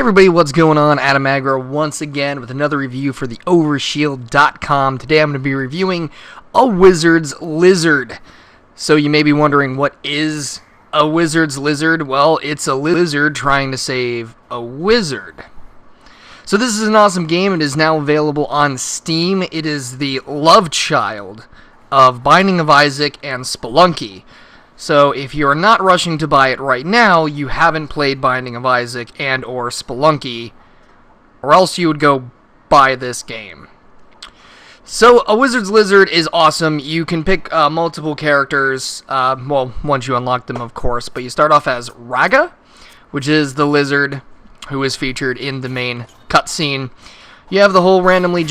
everybody, what's going on? Adam Agro once again with another review for the Overshield.com. Today I'm going to be reviewing a Wizard's Lizzard. So you may be wondering, what is a Wizard's Lizzard? Well, it's a lizard trying to save a wizard. So this is an awesome game. It is now available on Steam. It is the love child of Binding of Isaac and Spelunky. So if you're not rushing to buy it right now, you haven't played Binding of Isaac and or Spelunky, or else you would go buy this game. So a Wizard's Lizzard is awesome. You can pick multiple characters, well, once you unlock them, of course, but you start off as Raga, which is the lizard who is featured in the main cutscene. You have the whole randomly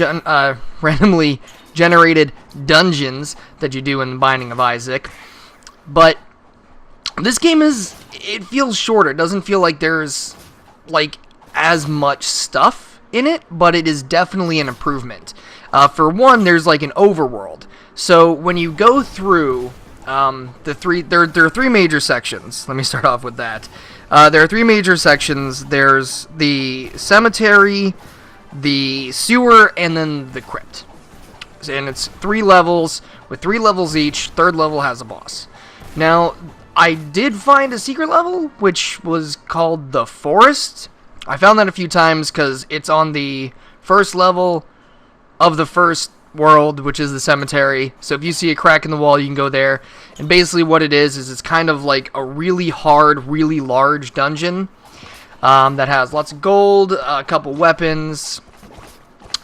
generated dungeons that you do in Binding of Isaac. But this game it feels shorter. It doesn't feel like there's as much stuff in it, but it is definitely an improvement. For one, there's like an overworld. So when you go through there are three major sections. Let me start off with that. There are three major sections. There's the cemetery, the sewer, and then the crypt. And it's 3 levels, with 3 levels each. Third level has a boss. Now, I did find a secret level, which was called the Forest. I found that a few times because it's on the first level of the first world, which is the cemetery. So if you see a crack in the wall, you can go there. And basically what it is it's kind of like a really hard, really large dungeon that has lots of gold, a couple weapons,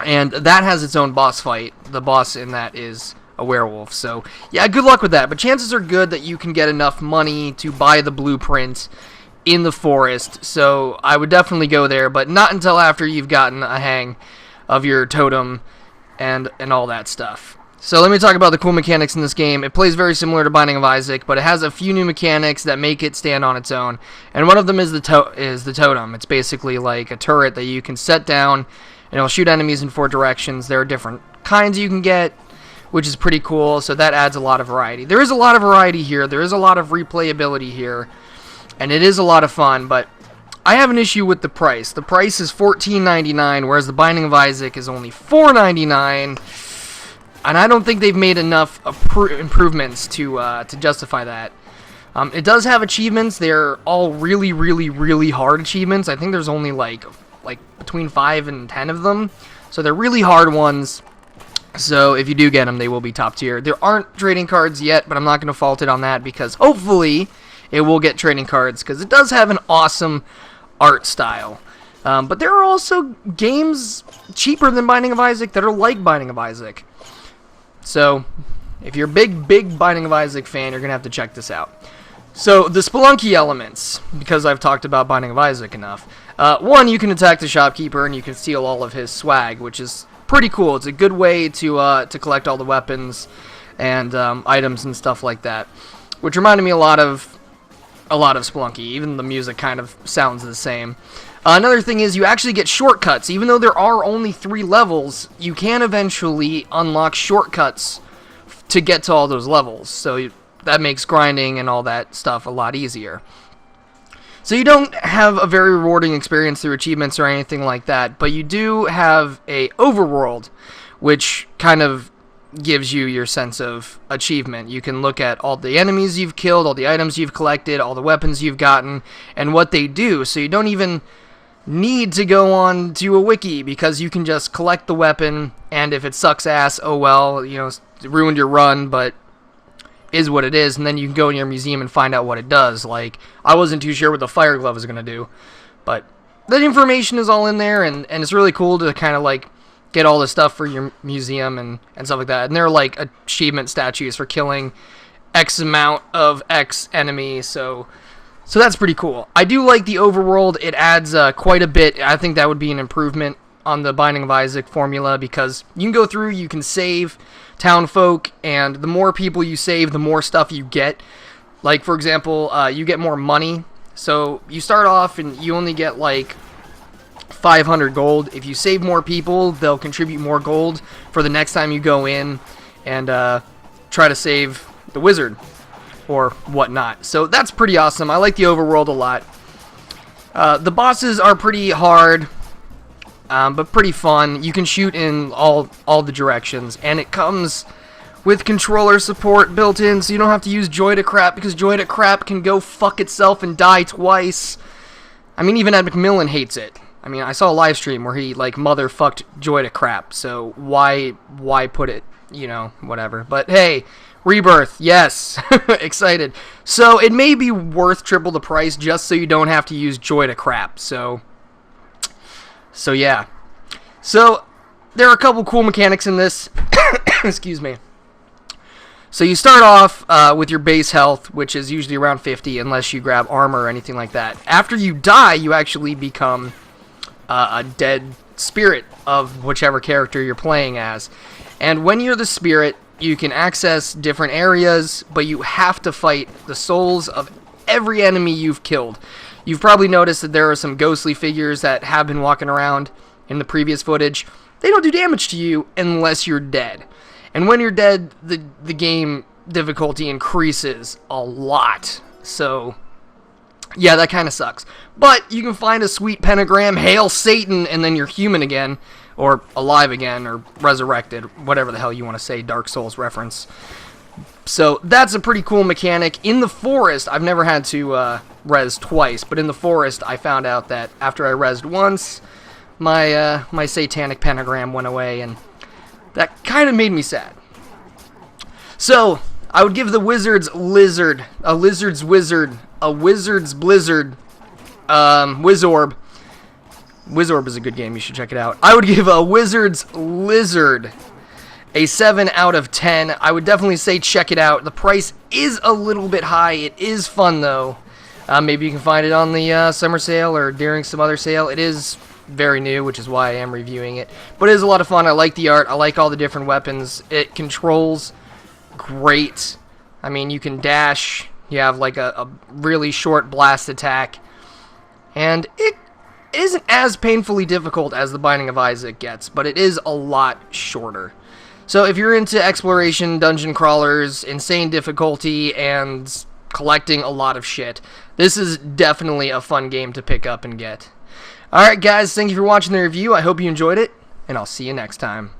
and that has its own boss fight. The boss in that is a werewolf. So yeah, good luck with that, but chances are good that you can get enough money to buy the blueprint in the forest. So I would definitely go there, but not until after you've gotten a hang of your totem and all that stuff. So let me talk about the cool mechanics in this game. It plays very similar to Binding of Isaac, but it has a few new mechanics that make it stand on its own. And one of them is the totem. It's basically like a turret that you can set down and it'll shoot enemies in 4 directions. There are different kinds you can get, which is pretty cool, so that adds a lot of variety. There is a lot of variety here, there is a lot of replayability here, and it is a lot of fun, but I have an issue with the price. The price is $14.99, whereas the Binding of Isaac is only $4.99, and I don't think they've made enough improvements to justify that. It does have achievements. They're all really, really, really hard achievements. I think there's only like between 5 and 10 of them, so they're really hard ones. So if you do get them, they will be top tier. There aren't trading cards yet, but I'm not going to fault it on that because hopefully it will get trading cards because it does have an awesome art style. But there are also games cheaper than Binding of Isaac that are like Binding of Isaac. So if you're a big Binding of Isaac fan, you're going to have to check this out. So the Spelunky elements, because I've talked about Binding of Isaac enough. One, you can attack the shopkeeper and you can steal all of his swag, which is pretty cool. It's a good way to collect all the weapons and items and stuff like that, which reminded me a lot of Spelunky. Even the music kind of sounds the same. Another thing is you actually get shortcuts. Even though there are only 3 levels, you can eventually unlock shortcuts to get to all those levels. So that makes grinding and all that stuff a lot easier. So you don't have a very rewarding experience through achievements or anything like that, but you do have a overworld, which kind of gives you your sense of achievement. You can look at all the enemies you've killed, all the items you've collected, all the weapons you've gotten, and what they do. So you don't even need to go on to a wiki because you can just collect the weapon, and if it sucks ass, oh well, you know, it ruined your run, but is what it is, and then you can go in your museum and find out what it does. Like, I wasn't too sure what the fire glove is going to do, but that information is all in there, and it's really cool to kind of like get all the stuff for your museum and stuff like that. And there are like achievement statues for killing X amount of X enemy, so that's pretty cool. I do like the overworld. It adds quite a bit. I think that would be an improvement on the Binding of Isaac formula because you can go through, you can save town folk, and the more people you save, the more stuff you get. Like, for example, you get more money. So you start off and you only get like 500 gold. If you save more people, they'll contribute more gold for the next time you go in and try to save the wizard or whatnot. So that's pretty awesome. I like the overworld a lot. The bosses are pretty hard, but pretty fun. You can shoot in all the directions, and it comes with controller support built in, so you don't have to use Joy to Crap, because Joy to Crap can go fuck itself and die twice. I mean, even Ed McMillan hates it. I mean, I saw a live stream where he, like, motherfucked Joy to Crap, so why put it, you know, whatever. But hey, Rebirth, yes, excited. So it may be worth triple the price just so you don't have to use Joy to Crap, so yeah. So, there are a couple cool mechanics in this. Excuse me. So you start off with your base health, which is usually around 50, unless you grab armor or anything like that. After you die, you actually become a dead spirit of whichever character you're playing as. And when you're the spirit, you can access different areas, but you have to fight the souls of every enemy you've killed. You've probably noticed that there are some ghostly figures that have been walking around in the previous footage. They don't do damage to you unless you're dead. And when you're dead, the game difficulty increases a lot. So, yeah, that kind of sucks. But you can find a sweet pentagram, Hail Satan, and then you're human again, or alive again, or resurrected, whatever the hell you want to say, Dark Souls reference. So, that's a pretty cool mechanic. In the forest, I've never had to res twice, but in the forest, I found out that after I resed once, my satanic pentagram went away, and that kind of made me sad. So, I would give the Wizard's Lizzard, a Lizard's Wizard, a Wizard's Blizzard, Wizorb. Wizorb is a good game, you should check it out. I would give a Wizard's Lizzard a 7 out of 10. I would definitely say check it out. The price is a little bit high. It is fun, though. Maybe you can find it on the summer sale or during some other sale. It is very new, which is why I am reviewing it. But it is a lot of fun. I like the art. I like all the different weapons. It controls great. I mean, you can dash. You have like a really short blast attack. And it isn't as painfully difficult as the Binding of Isaac gets, but it is a lot shorter. So if you're into exploration, dungeon crawlers, insane difficulty, and collecting a lot of shit, this is definitely a fun game to pick up and get. Alright guys, thank you for watching the review. I hope you enjoyed it, and I'll see you next time.